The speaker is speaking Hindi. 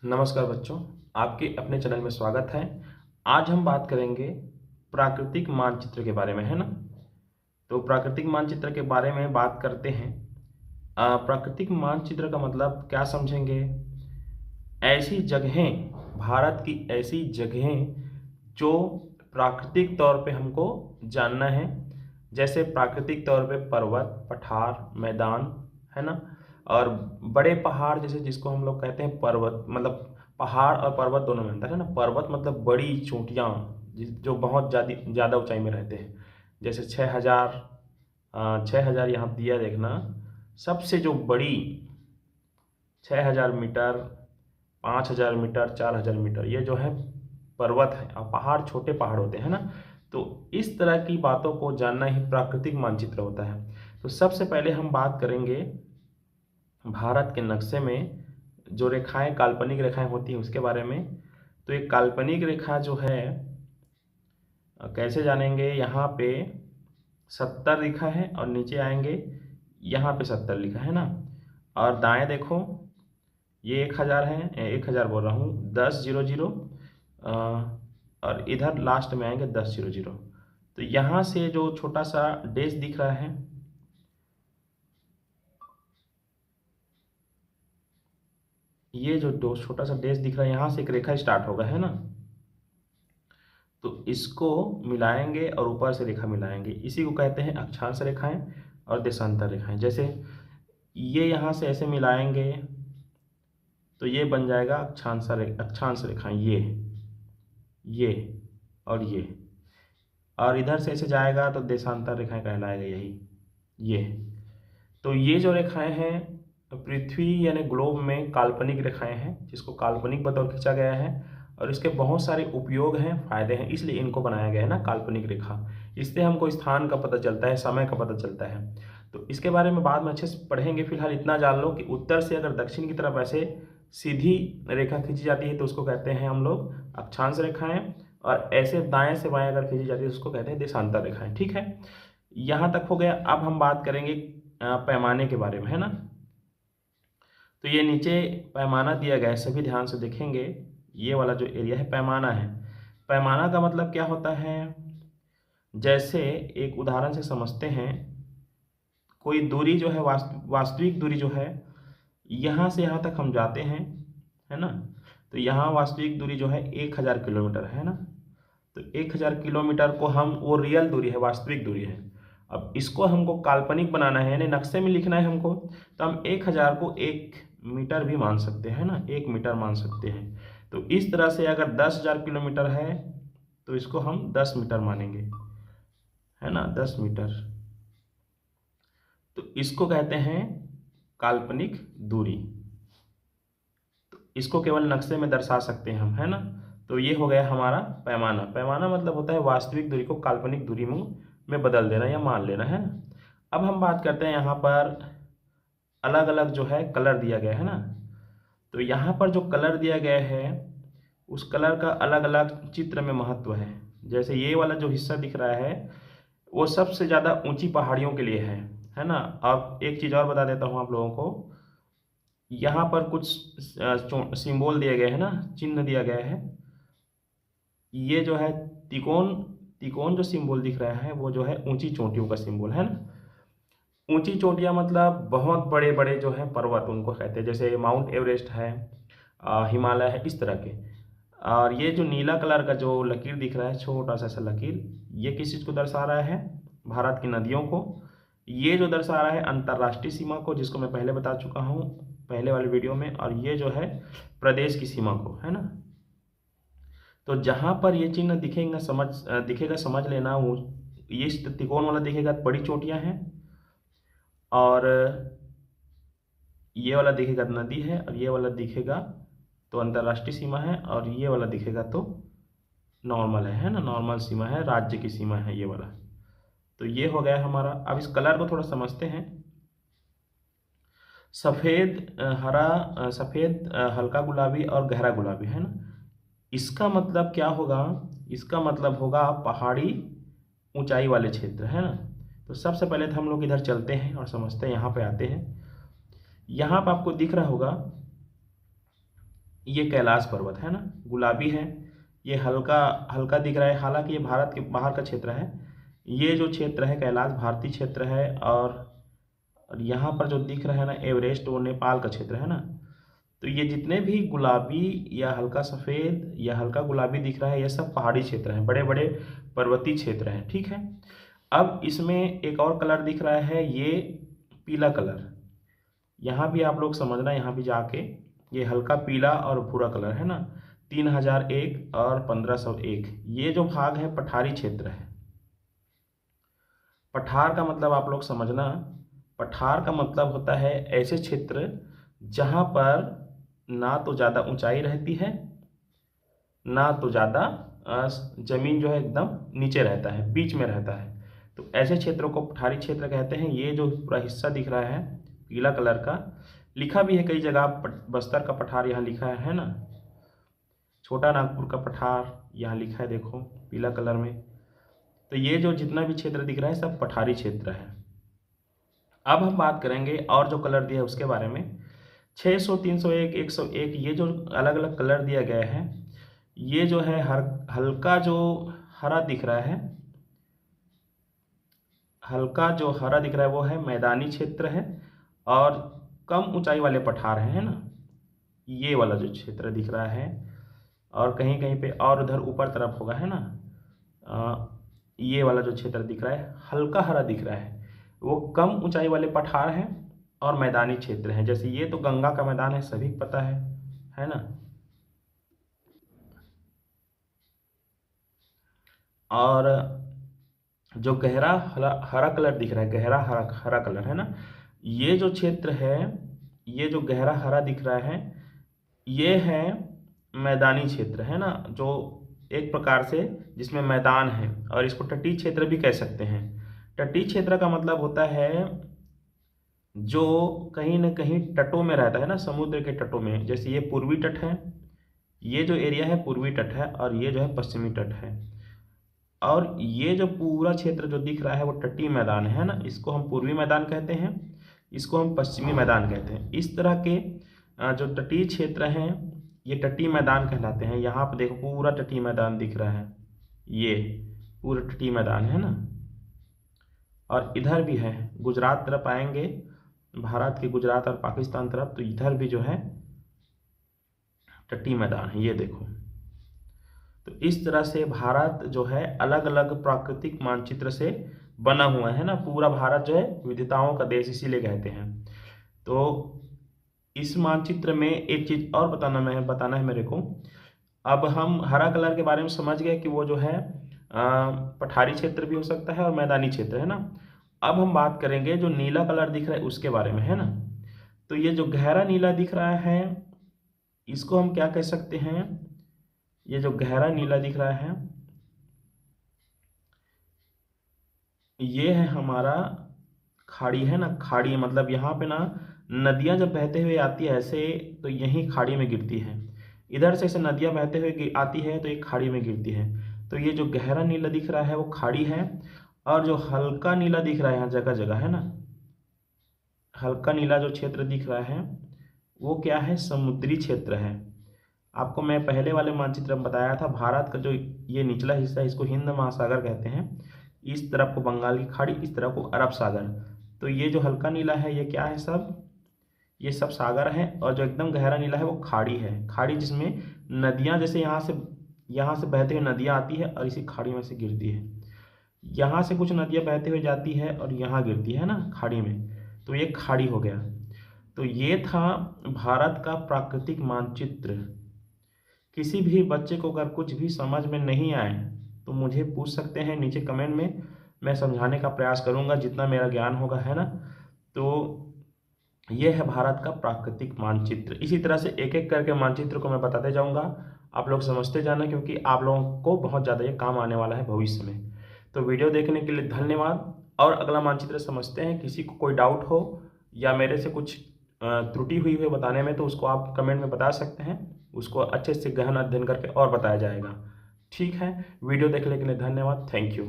नमस्कार बच्चों, आपके अपने चैनल में स्वागत है। आज हम बात करेंगे प्राकृतिक मानचित्र के बारे में, है ना। तो प्राकृतिक मानचित्र के बारे में बात करते हैं। प्राकृतिक मानचित्र का मतलब क्या समझेंगे? ऐसी जगहें, भारत की ऐसी जगहें जो प्राकृतिक तौर पे हमको जानना है। जैसे प्राकृतिक तौर पे पर्वत, पठार, मैदान, है ना। और बड़े पहाड़, जैसे जिसको हम लोग कहते हैं पर्वत, मतलब पहाड़ और पर्वत दोनों में अंतर है ना। पर्वत मतलब बड़ी चोटियाँ जो बहुत ज़्यादा ऊंचाई में रहते हैं। जैसे 6,000 यहाँ दिया देखना। सबसे जो बड़ी 6,000 मीटर, 5,000 मीटर, 4,000 मीटर, ये जो है पर्वत है। और पहाड़ छोटे पहाड़ होते हैं ना। तो इस तरह की बातों को जानना ही प्राकृतिक मानचित्र होता है। तो सबसे पहले हम बात करेंगे भारत के नक्शे में जो रेखाएं, काल्पनिक रेखाएं होती हैं उसके बारे में। तो एक काल्पनिक रेखा जो है कैसे जानेंगे? यहाँ पे 70 लिखा है और नीचे आएंगे, यहाँ पे 70 लिखा है ना। और दाएं देखो, ये 1,000 है, 1,000 बोल रहा हूँ, 10,000। और इधर लास्ट में आएंगे 10,000। तो यहाँ से जो छोटा सा डैश दिख रहा है, ये जो दो छोटा सा डैश दिख रहा है, यहाँ से एक रेखा स्टार्ट होगा, है ना। तो इसको मिलाएंगे और ऊपर से रेखा मिलाएंगे, इसी को कहते हैं अक्षांश रेखाएं और देशांतर रेखाएं। जैसे ये यहाँ से ऐसे मिलाएंगे तो ये बन जाएगा अक्षांश रेखाएं, ये और ये। और इधर से ऐसे जाएगा तो देशांतर रेखाएं कहलाएगा यही, ये। तो ये जो रेखाएं हैं पृथ्वी यानी ग्लोब में काल्पनिक रेखाएं हैं, जिसको काल्पनिक बतौर खींचा गया है। और इसके बहुत सारे उपयोग हैं, फायदे हैं, इसलिए इनको बनाया गया है ना काल्पनिक रेखा। इससे हमको स्थान का पता चलता है, समय का पता चलता है। तो इसके बारे में बाद में अच्छे से पढ़ेंगे। फिलहाल इतना जान लो कि उत्तर से अगर दक्षिण की तरफ ऐसे सीधी रेखा खींची जाती है तो उसको कहते हैं हम लोग अक्षांश रेखाएं। और ऐसे दाएं से बाएं अगर खींची जाती है तो उसको कहते हैं देशांतर रेखाएं। ठीक है, यहाँ तक हो गया। अब हम बात करेंगे पैमाने के बारे में, है ना। तो ये नीचे पैमाना दिया गया है, सभी ध्यान से देखेंगे। ये वाला जो एरिया है पैमाना है। पैमाना का मतलब क्या होता है? जैसे एक उदाहरण से समझते हैं, कोई दूरी जो है, वास्तविक दूरी जो है, यहाँ से यहाँ तक हम जाते हैं, है ना। तो यहाँ वास्तविक दूरी जो है 1,000 किलोमीटर है ना। तो 1,000 किलोमीटर को हम, वो रियल दूरी है, वास्तविक दूरी है। अब इसको हमको काल्पनिक बनाना है, यानी नक्शे में लिखना है हमको। तो हम 1,000 को 1 मीटर भी मान सकते हैं ना, 1 मीटर मान सकते हैं। तो इस तरह से अगर 10,000 किलोमीटर है तो इसको हम 10 मीटर मानेंगे, है ना, 10 मीटर। तो इसको कहते हैं काल्पनिक दूरी। तो इसको केवल नक्शे में दर्शा सकते हैं हम, है ना। तो ये हो गया हमारा पैमाना। पैमाना मतलब होता है वास्तविक दूरी को काल्पनिक दूरी में बदल देना या मान लेना, है ना। अब हम बात करते हैं, यहाँ पर अलग अलग जो है कलर दिया गया है ना। तो यहाँ पर जो कलर दिया गया है उस कलर का अलग अलग चित्र में महत्व है। जैसे ये वाला जो हिस्सा दिख रहा है वो सबसे ज़्यादा ऊंची पहाड़ियों के लिए है ना। अब एक चीज़ और बता देता हूँ आप लोगों को। यहाँ पर कुछ सिंबल दिए गए हैं ना, चिन्ह दिया गया है। ये जो है तिकोन, तिकोन जो सिंबल दिख रहा है वो जो है ऊंची चोटियों का सिंबल है ना। ऊंची चोटियाँ मतलब बहुत बड़े बड़े जो है पर्वत, उनको कहते हैं। जैसे माउंट एवरेस्ट है, हिमालय है, इस तरह के। और ये जो नीला कलर का जो लकीर दिख रहा है, छोटा सा लकीर, ये किस चीज़ को दर्शा रहा है? भारत की नदियों को। ये जो दर्शा रहा है अंतर्राष्ट्रीय सीमा को, जिसको मैं पहले बता चुका हूँ पहले वाले वीडियो में। और ये जो है प्रदेश की सीमा को, है ना। तो जहाँ पर ये चिन्ह दिखेगा समझ लेना, वो ये त्रिकोण वाला दिखेगा तो बड़ी चोटियाँ हैं, और ये वाला दिखेगा तो नदी है, और ये वाला दिखेगा तो अंतर्राष्ट्रीय सीमा है, और ये वाला दिखेगा तो नॉर्मल है ना, नॉर्मल सीमा है, राज्य की सीमा है ये वाला। तो ये हो गया हमारा। अब इस कलर को थोड़ा समझते हैं। सफ़ेद, हरा, सफ़ेद, हल्का गुलाबी और गहरा गुलाबी, है ना। इसका मतलब क्या होगा? इसका मतलब होगा पहाड़ी ऊंचाई वाले क्षेत्र, है ना। तो सबसे पहले तो हम लोग इधर चलते हैं और समझते हैं, यहाँ पे आते हैं। यहाँ पर आपको दिख रहा होगा ये कैलाश पर्वत है ना, गुलाबी है, ये हल्का हल्का दिख रहा है, हालांकि ये भारत के बाहर का क्षेत्र है। ये जो क्षेत्र है कैलाश भारतीय क्षेत्र है, और यहाँ पर जो दिख रहा है ना एवरेस्ट, वो नेपाल का क्षेत्र है ना। तो ये जितने भी गुलाबी या हल्का सफ़ेद या हल्का गुलाबी दिख रहा है, ये सब पहाड़ी क्षेत्र हैं, बड़े बड़े पर्वतीय क्षेत्र हैं, ठीक है। अब इसमें एक और कलर दिख रहा है, ये पीला कलर। यहाँ भी आप लोग समझना, यहाँ भी जाके, ये हल्का पीला और भूरा कलर है ना, 3001 और 1501, ये जो भाग है पठारी क्षेत्र है। पठार का मतलब आप लोग समझना, पठार का मतलब होता है ऐसे क्षेत्र जहाँ पर ना तो ज़्यादा ऊंचाई रहती है, ना तो ज़्यादा ज़मीन जो है एकदम नीचे रहता है, बीच में रहता है। तो ऐसे क्षेत्रों को पठारी क्षेत्र कहते हैं। ये जो पूरा हिस्सा दिख रहा है पीला कलर का, लिखा भी है कई जगह, बस्तर का पठार यहाँ लिखा है ना, छोटा नागपुर का पठार यहाँ लिखा है, देखो पीला कलर में। तो ये जो जितना भी क्षेत्र दिख रहा है सब पठारी क्षेत्र है। अब हम बात करेंगे और जो कलर दिया है उसके बारे में। 600, 301, 101, ये जो अलग अलग कलर दिया गया है, ये जो है हल्का जो हरा दिख रहा है, हल्का जो हरा दिख रहा है वो है मैदानी क्षेत्र है, और कम ऊंचाई वाले पठार हैं, है ना, ये वाला जो क्षेत्र दिख रहा है। और कहीं कहीं पे और उधर ऊपर तरफ होगा, है ना, ये वाला जो क्षेत्र दिख रहा है हल्का हरा दिख रहा है, वो कम ऊंचाई वाले पठार हैं और मैदानी क्षेत्र हैं। जैसे ये तो गंगा का मैदान है, सभी को पता है ना। और जो गहरा हरा कलर दिख रहा है, गहरा हरा कलर है ना, ये जो क्षेत्र है, ये जो गहरा हरा दिख रहा है, ये है मैदानी क्षेत्र, है ना, जो एक प्रकार से जिसमें मैदान है, और इसको तटीय क्षेत्र भी कह सकते हैं। तटीय क्षेत्र का मतलब होता है जो कहीं न कहीं तटों में रहता है ना, समुद्र के तटों में। जैसे ये पूर्वी तट है, ये जो एरिया है पूर्वी तट है, और ये जो है पश्चिमी तट है। और ये जो पूरा क्षेत्र जो दिख रहा है वो तटीय मैदान है ना, इसको हम पूर्वी मैदान कहते हैं, इसको हम पश्चिमी मैदान कहते हैं। इस तरह के जो तटीय क्षेत्र हैं ये तटीय मैदान कहलाते हैं। यहाँ पर देखो पूरा तटीय मैदान दिख रहा है, ये पूरा तटीय मैदान है ना। और इधर भी है, गुजरात तरफ आएंगे, भारत के गुजरात और पाकिस्तान तरफ, तो इधर भी जो है तटीय मैदान है, ये देखो। तो इस तरह से भारत जो है अलग अलग प्राकृतिक मानचित्र से बना हुआ है ना। पूरा भारत जो है विविधताओं का देश इसीलिए कहते हैं। तो इस मानचित्र में एक चीज़ और बताना है मेरे को। अब हम हरा कलर के बारे में समझ गए कि वो जो है पठारी क्षेत्र भी हो सकता है और मैदानी क्षेत्र, है ना। अब हम बात करेंगे जो नीला कलर दिख रहा है उसके बारे में, है ना। तो ये जो गहरा नीला दिख रहा है इसको हम क्या कह सकते हैं, ये जो गहरा नीला दिख रहा है ये है हमारा खाड़ी, है ना। खाड़ी मतलब यहाँ पे ना नदियाँ जब बहते हुए आती है ऐसे, तो यहीं खाड़ी में गिरती है। इधर से ऐसे नदियाँ बहते हुए आती है तो एक खाड़ी में गिरती है। तो ये जो गहरा नीला दिख रहा है वो खाड़ी है, और जो हल्का नीला दिख रहा है यहाँ जगह जगह, है ना, हल्का नीला जो क्षेत्र दिख रहा है वो क्या है, समुद्री क्षेत्र है। आपको मैं पहले वाले मानचित्र में बताया था, भारत का जो ये निचला हिस्सा है इसको हिंद महासागर कहते हैं, इस तरफ को बंगाल की खाड़ी, इस तरफ को अरब सागर। तो ये जो हल्का नीला है ये क्या है, सब ये सब सागर है, और जो एकदम गहरा नीला है वो खाड़ी है। खाड़ी जिसमें नदियाँ जैसे यहाँ से बहते हुए नदियाँ आती है और इसी खाड़ी में से गिरती है। यहाँ से कुछ नदियाँ बहते हुए जाती है और यहाँ गिरती है ना खाड़ी में, तो ये खाड़ी हो गया। तो ये था भारत का प्राकृतिक मानचित्र। किसी भी बच्चे को अगर कुछ भी समझ में नहीं आए तो मुझे पूछ सकते हैं नीचे कमेंट में, मैं समझाने का प्रयास करूंगा जितना मेरा ज्ञान होगा, है ना। तो ये है भारत का प्राकृतिक मानचित्र। इसी तरह से एक एक करके मानचित्र को मैं बताते जाऊंगा, आप लोग समझते जाना, क्योंकि आप लोगों को बहुत ज़्यादा ये काम आने वाला है भविष्य में। तो वीडियो देखने के लिए धन्यवाद। और अगला मानचित्र समझते हैं। किसी को कोई डाउट हो या मेरे से कुछ त्रुटि हुई है बताने में तो उसको आप कमेंट में बता सकते हैं, उसको अच्छे से गहन अध्ययन करके और बताया जाएगा। ठीक है, वीडियो देखने के लिए धन्यवाद, थैंक यू।